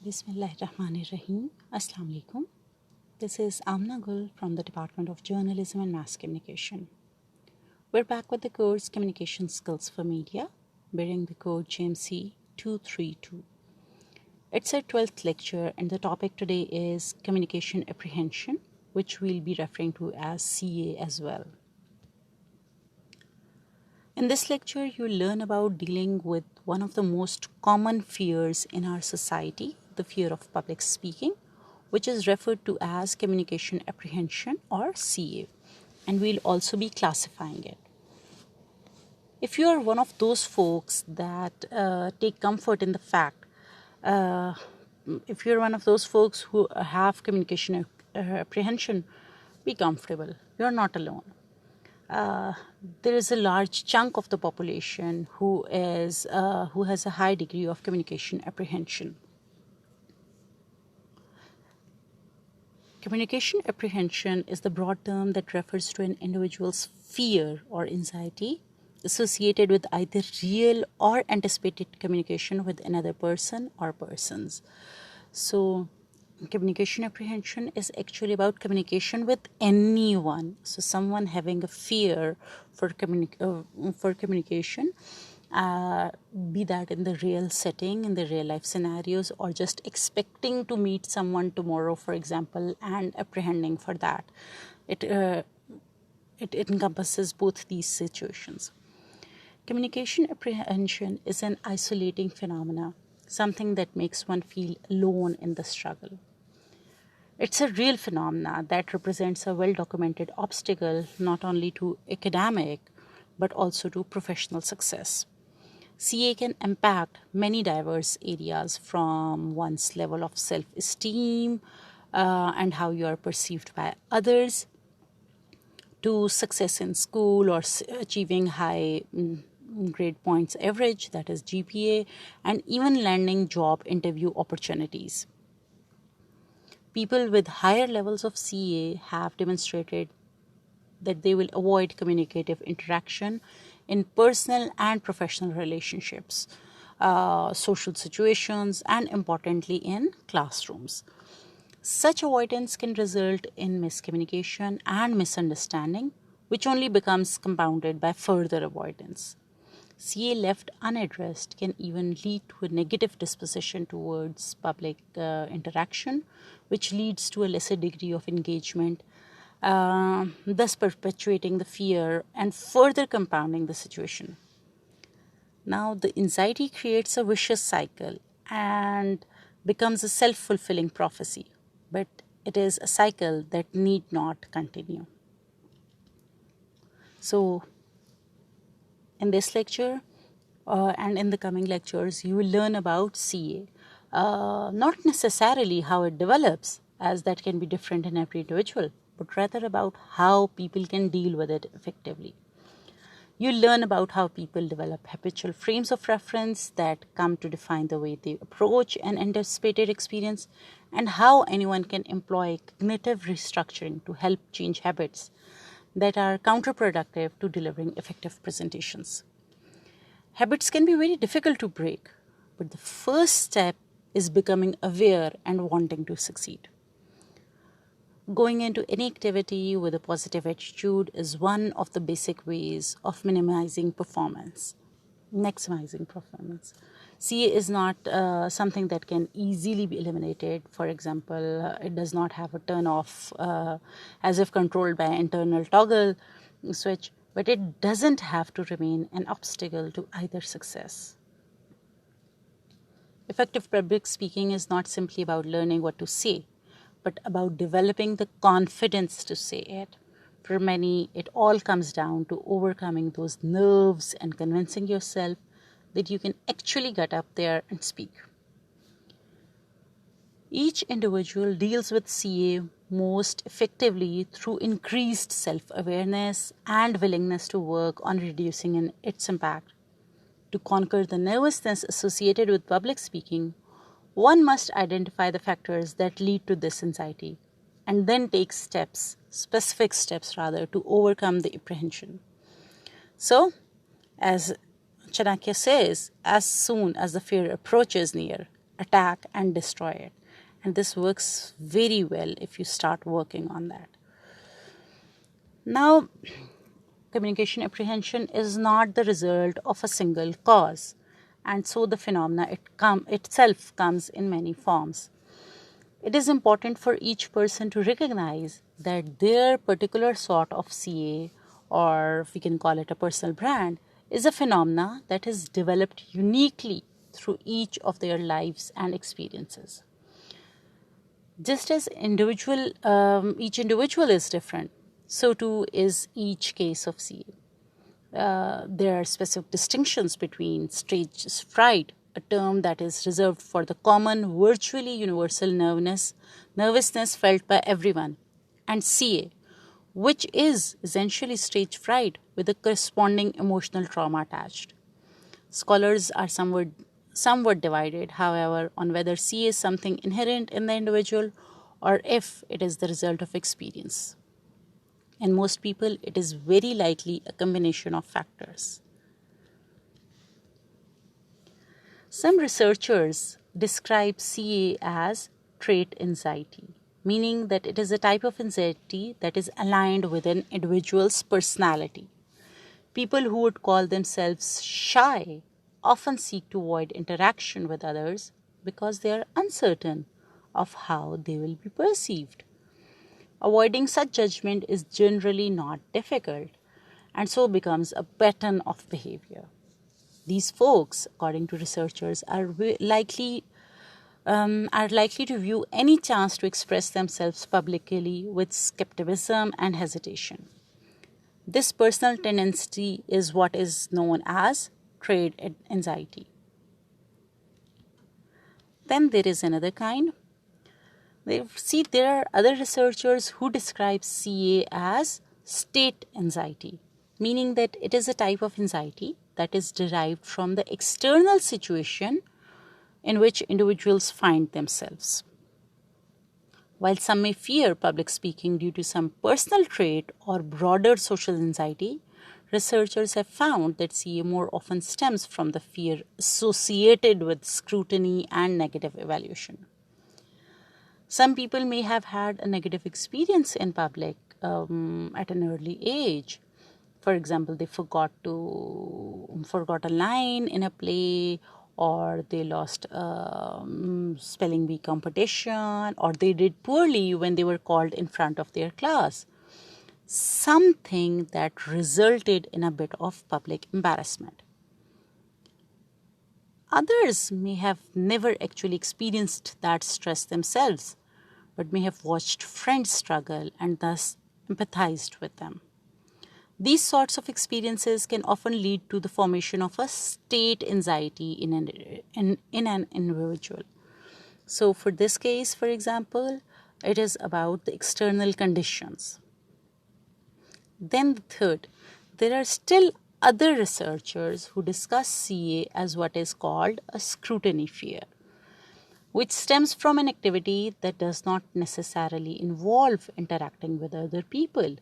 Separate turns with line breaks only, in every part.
Bismillahirrahmanirrahim. Assalamu alaikum. This is Amna Gul from the Department of Journalism and Mass Communication. We're back with the course Communication Skills for Media, bearing the code GMC 232. It's our 12th lecture, and the topic today is Communication Apprehension, which we'll be referring to as CA as well. In this lecture, you'll learn about dealing with one of the most common fears in our society, the fear of public speaking, which is referred to as communication apprehension or CA, and we'll also be classifying it. If you are one of those folks that take comfort in the fact, if you're one of those folks who have communication apprehension, be comfortable. You're not alone. There is a large chunk of the population who has a high degree of communication apprehension. Communication apprehension is the broad term that refers to an individual's fear or anxiety associated with either real or anticipated communication with another person or persons. So, communication apprehension is actually about communication with anyone. So, someone having a fear for communication, be that in the real setting, in the real life scenarios, or just expecting to meet someone tomorrow, for example, and apprehending for that. It encompasses both these situations. Communication apprehension is an isolating phenomena, something that makes one feel alone in the struggle. It's a real phenomena that represents a well-documented obstacle not only to academic but also to professional success. CA can impact many diverse areas, from one's level of self-esteem and how you are perceived by others, to success in school or achieving high grade points average, that is GPA, and even landing job interview opportunities. People with higher levels of CA have demonstrated that they will avoid communicative interaction in personal and professional relationships, social situations, and importantly in classrooms. Such avoidance can result in miscommunication and misunderstanding, which only becomes compounded by further avoidance. CA left unaddressed can even lead to a negative disposition towards public interaction, which leads to a lesser degree of engagement, thus perpetuating the fear and further compounding the situation. Now, the anxiety creates a vicious cycle and becomes a self-fulfilling prophecy, but it is a cycle that need not continue. So, in this lecture and in the coming lectures, you will learn about CA. Not necessarily how it develops, as that can be different in every individual, but rather about how people can deal with it effectively. You'll learn about how people develop habitual frames of reference that come to define the way they approach an anticipated experience, and how anyone can employ cognitive restructuring to help change habits that are counterproductive to delivering effective presentations. Habits can be very difficult to break, but the first step is becoming aware and wanting to succeed. Going into any activity with a positive attitude is one of the basic ways of maximizing performance. CA is not something that can easily be eliminated. For example, it does not have a turn off as if controlled by an internal toggle switch, but it doesn't have to remain an obstacle to either success. Effective public speaking is not simply about learning what to say, but about developing the confidence to say it. For many, it all comes down to overcoming those nerves and convincing yourself that you can actually get up there and speak. Each individual deals with CA most effectively through increased self-awareness and willingness to work on reducing its impact. To conquer the nervousness associated with public speaking, one must identify the factors that lead to this anxiety and then take specific steps to overcome the apprehension. So, as Chanakya says, as soon as the fear approaches near, attack, and destroy it. And this works very well if you start working on that. Now, communication apprehension is not the result of a single cause, and so the phenomena itself comes in many forms. It is important for each person to recognize that their particular sort of CA, or we can call it a personal brand, is a phenomena that is developed uniquely through each of their lives and experiences. Just as each individual is different, so too is each case of CA. There are specific distinctions between stage fright, a term that is reserved for the common, virtually universal nervousness felt by everyone, and CA, which is essentially stage fright with a corresponding emotional trauma attached. Scholars are somewhat divided, however, on whether CA is something inherent in the individual or if it is the result of experience. In most people, it is very likely a combination of factors. Some researchers describe CA as trait anxiety, meaning that it is a type of anxiety that is aligned with an individual's personality. People who would call themselves shy often seek to avoid interaction with others because they are uncertain of how they will be perceived. Avoiding such judgment is generally not difficult, and so becomes a pattern of behavior. These folks, according to researchers, are likely to view any chance to express themselves publicly with skepticism and hesitation. This personal tendency is what is known as trait anxiety. Then there is another kind. There are other researchers who describe CA as state anxiety, meaning that it is a type of anxiety that is derived from the external situation in which individuals find themselves. While some may fear public speaking due to some personal trait or broader social anxiety, researchers have found that CA more often stems from the fear associated with scrutiny and negative evaluation. Some people may have had a negative experience in public at an early age. For example, they forgot a line in a play, or they lost spelling bee competition, or they did poorly when they were called in front of their class. Something that resulted in a bit of public embarrassment. Others may have never actually experienced that stress themselves, but may have watched friends struggle and thus empathized with them. These sorts of experiences can often lead to the formation of a state anxiety in an individual. So for this case, for example, it is about the external conditions. Then the third, there are still other researchers who discuss CA as what is called a scrutiny fear, which stems from an activity that does not necessarily involve interacting with other people,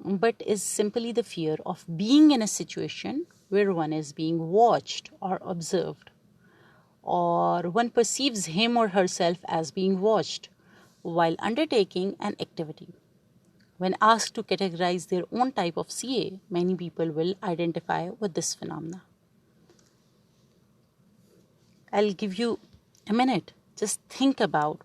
but is simply the fear of being in a situation where one is being watched or observed, or one perceives him or herself as being watched while undertaking an activity. When asked to categorize their own type of CA, many people will identify with this phenomena. I'll give you a minute. Just think about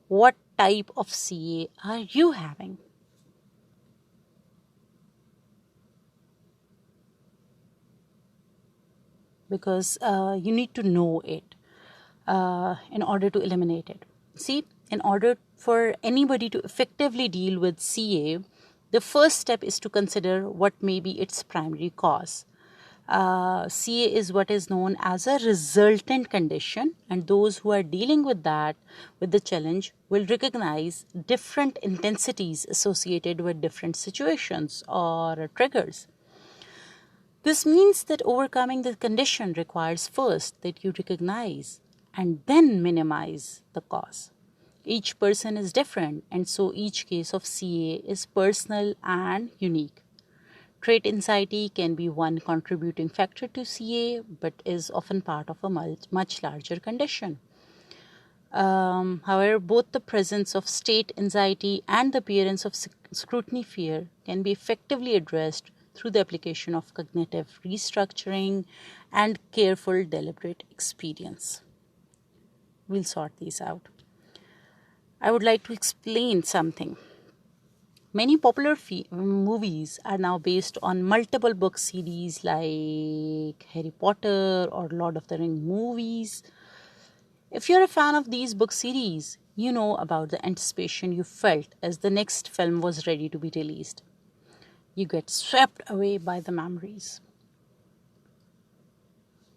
what type of CA are you having? Because you need to know it in order to eliminate it. See, in order for anybody to effectively deal with CA, the first step is to consider what may be its primary cause. CA is what is known as a resultant condition, and those who are dealing with the challenge, will recognize different intensities associated with different situations or triggers. This means that overcoming the condition requires first that you recognize and then minimize the cause. Each person is different, and so each case of CA is personal and unique. Trait anxiety can be one contributing factor to CA, but is often part of a much larger condition. However, both the presence of state anxiety and the appearance of scrutiny fear can be effectively addressed through the application of cognitive restructuring and careful, deliberate experience. We'll sort these out. I would like to explain something. Many popular movies are now based on multiple book series like Harry Potter or Lord of the Rings movies. If you're a fan of these book series, you know about the anticipation you felt as the next film was ready to be released. You get swept away by the memories.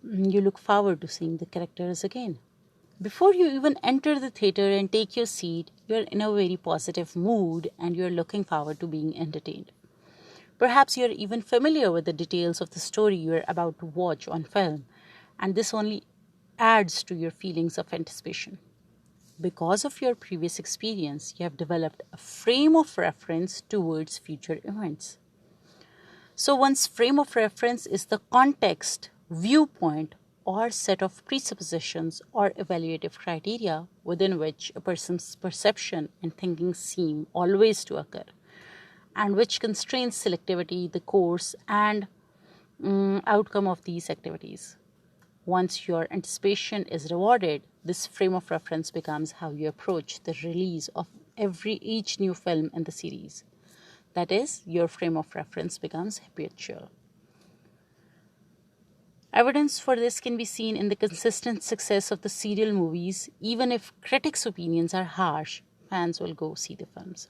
You look forward to seeing the characters again. Before you even enter the theater and take your seat, you're in a very positive mood and you're looking forward to being entertained. Perhaps you're even familiar with the details of the story you're about to watch on film, and this only adds to your feelings of anticipation. Because of your previous experience, you have developed a frame of reference towards future events. So one's frame of reference is the context, viewpoint, or set of presuppositions or evaluative criteria within which a person's perception and thinking seem always to occur, and which constrains selectivity, the course, and outcome of these activities. Once your anticipation is rewarded, this frame of reference becomes how you approach the release of each new film in the series. That is, your frame of reference becomes habitual. Evidence for this can be seen in the consistent success of the serial movies. Even if critics' opinions are harsh, fans will go see the films.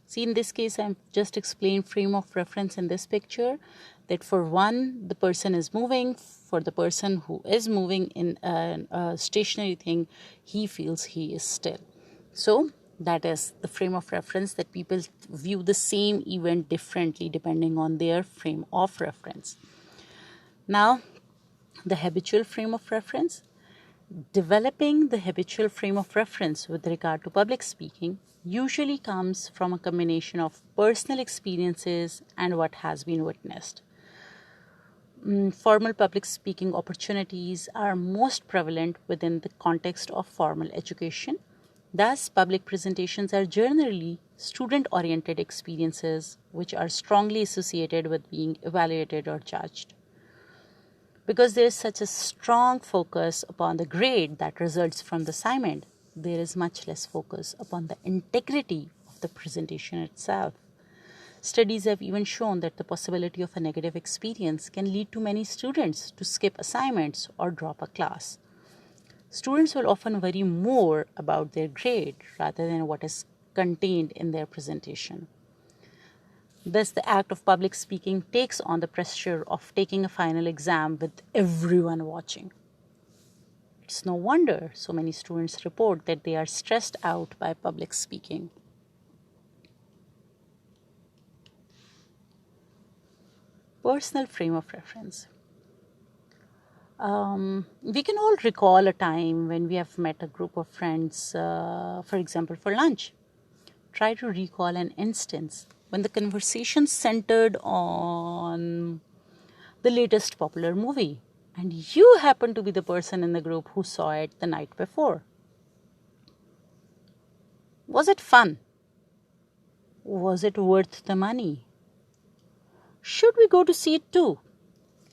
See, in this case, I've just explained frame of reference in this picture, that for one, the person is moving. For the person who is moving in a stationary thing, he feels he is still. So that is the frame of reference, that people view the same event differently depending on their frame of reference. Now, the habitual frame of reference. Developing the habitual frame of reference with regard to public speaking usually comes from a combination of personal experiences and what has been witnessed. Formal public speaking opportunities are most prevalent within the context of formal education. Thus, public presentations are generally student-oriented experiences which are strongly associated with being evaluated or judged. Because there is such a strong focus upon the grade that results from the assignment, there is much less focus upon the integrity of the presentation itself. Studies have even shown that the possibility of a negative experience can lead to many students to skip assignments or drop a class. Students will often worry more about their grade rather than what is contained in their presentation. Thus, the act of public speaking takes on the pressure of taking a final exam with everyone watching. It's no wonder so many students report that they are stressed out by public speaking. Personal frame of reference. We can all recall a time when we have met a group of friends, for example, for lunch. Try to recall an instance when the conversation centered on the latest popular movie and you happen to be the person in the group who saw it the night before. Was it fun? Was it worth the money? Should we go to see it too?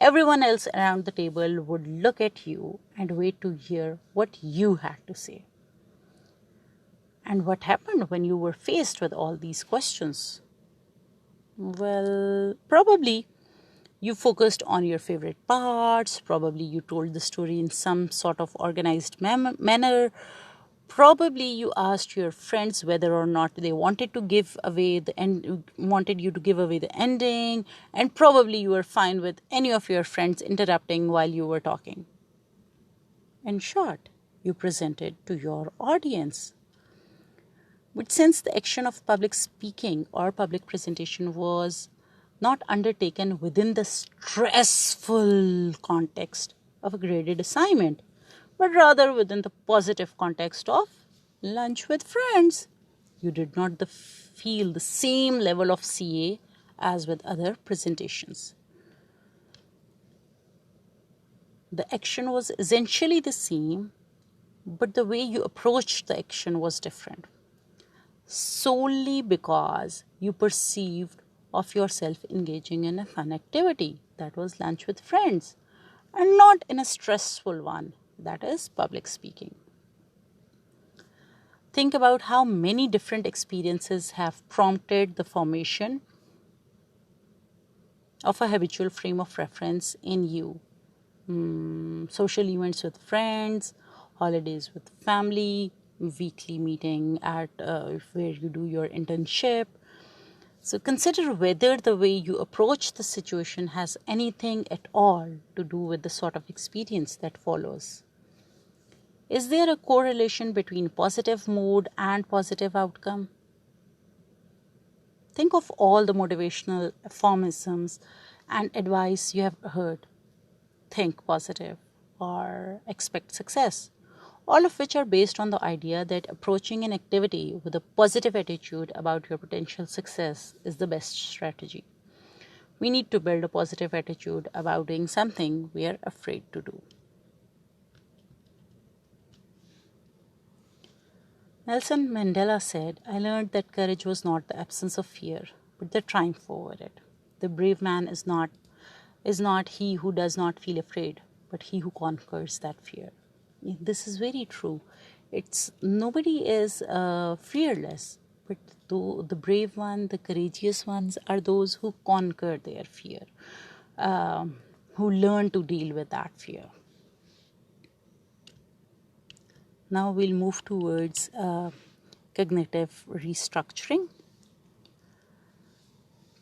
Everyone else around the table would look at you and wait to hear what you had to say. And what happened when you were faced with all these questions? Well, probably you focused on your favorite parts. Probably you told the story in some sort of organized manner. Probably you asked your friends whether or not they wanted to give away wanted you to give away the ending, and probably you were fine with any of your friends interrupting while you were talking. In short, you presented to your audience. But since the action of public speaking or public presentation was not undertaken within the stressful context of a graded assignment, but rather within the positive context of lunch with friends, you did not feel the same level of CA as with other presentations. The action was essentially the same, but the way you approached the action was different, solely because you perceived of yourself engaging in a fun activity, that was lunch with friends, and not in a stressful one, that is public speaking. Think about how many different experiences have prompted the formation of a habitual frame of reference in you. Social events with friends, holidays with family, weekly meeting at where you do your internship. So consider whether the way you approach the situation has anything at all to do with the sort of experience that follows. Is there a correlation between positive mood and positive outcome? Think of all the motivational aphorisms and advice you have heard. Think positive or expect success, all of which are based on the idea that approaching an activity with a positive attitude about your potential success is the best strategy. We need to build a positive attitude about doing something we are afraid to do. Nelson Mandela said, "I learned that courage was not the absence of fear, but the triumph over it. The brave man is not he who does not feel afraid, but he who conquers that fear." This is very true. Nobody is fearless, but the brave one, the courageous ones are those who conquer their fear, who learn to deal with that fear. Now we'll move towards cognitive restructuring.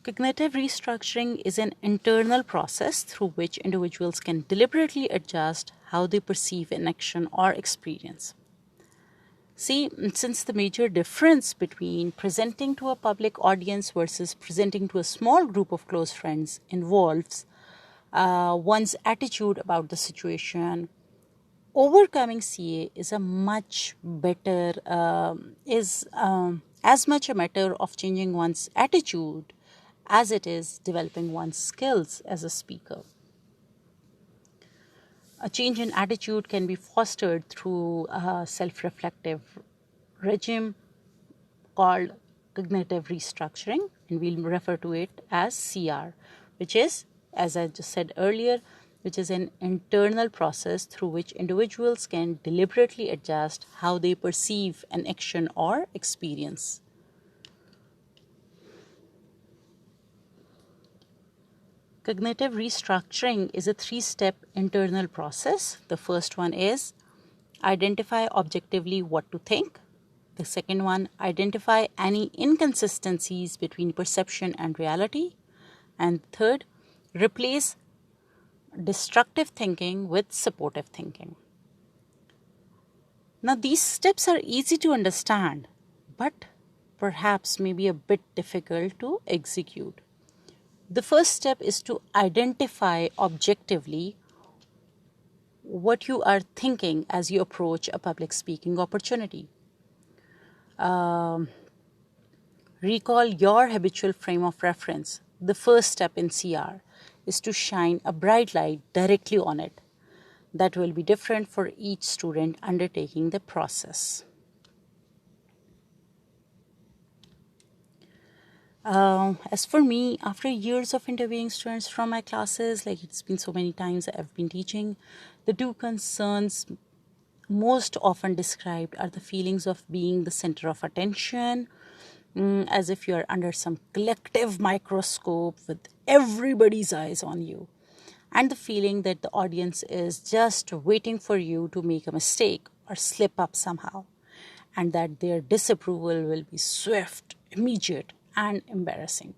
Cognitive restructuring is an internal process through which individuals can deliberately adjust how they perceive an action or experience. See, since the major difference between presenting to a public audience versus presenting to a small group of close friends involves one's attitude about the situation, overcoming CA is a much better, as much a matter of changing one's attitude as it is developing one's skills as a speaker. A change in attitude can be fostered through a self-reflective regime called cognitive restructuring, and we'll refer to it as CR, which is, as I just said earlier, which is an internal process through which individuals can deliberately adjust how they perceive an action or experience. Cognitive restructuring is a 3-step internal process. The first one is identify objectively what to think. The second one, identify any inconsistencies between perception and reality. And third, replace destructive thinking with supportive thinking. Now, these steps are easy to understand, but perhaps may be a bit difficult to execute. The first step is to identify objectively what you are thinking as you approach a public speaking opportunity. Recall your habitual frame of reference. The first step in CR is to shine a bright light directly on it. That will be different for each student undertaking the process. As for me, after years of interviewing students from my classes, like it's been so many times I've been teaching, the two concerns most often described are the feelings of being the center of attention, as if you are under some collective microscope with everybody's eyes on you, and the feeling that the audience is just waiting for you to make a mistake or slip up somehow, and that their disapproval will be swift, immediate, and embarrassing.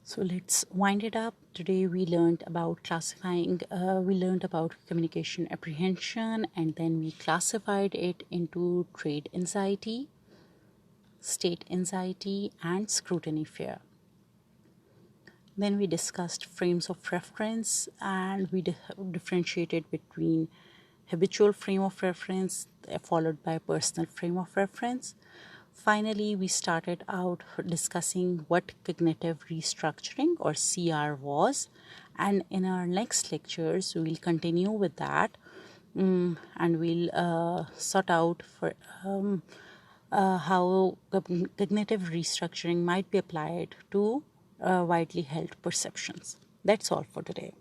So let's wind it up. Today we learned about communication apprehension, and then we classified it into trait anxiety, state anxiety, and scrutiny fear. Then we discussed frames of reference, and we differentiated between habitual frame of reference followed by personal frame of reference, Finally, we started out discussing what cognitive restructuring or CR was, and in our next lectures, we will continue with that, and we'll sort out for how cognitive restructuring might be applied to widely held perceptions. That's all for today.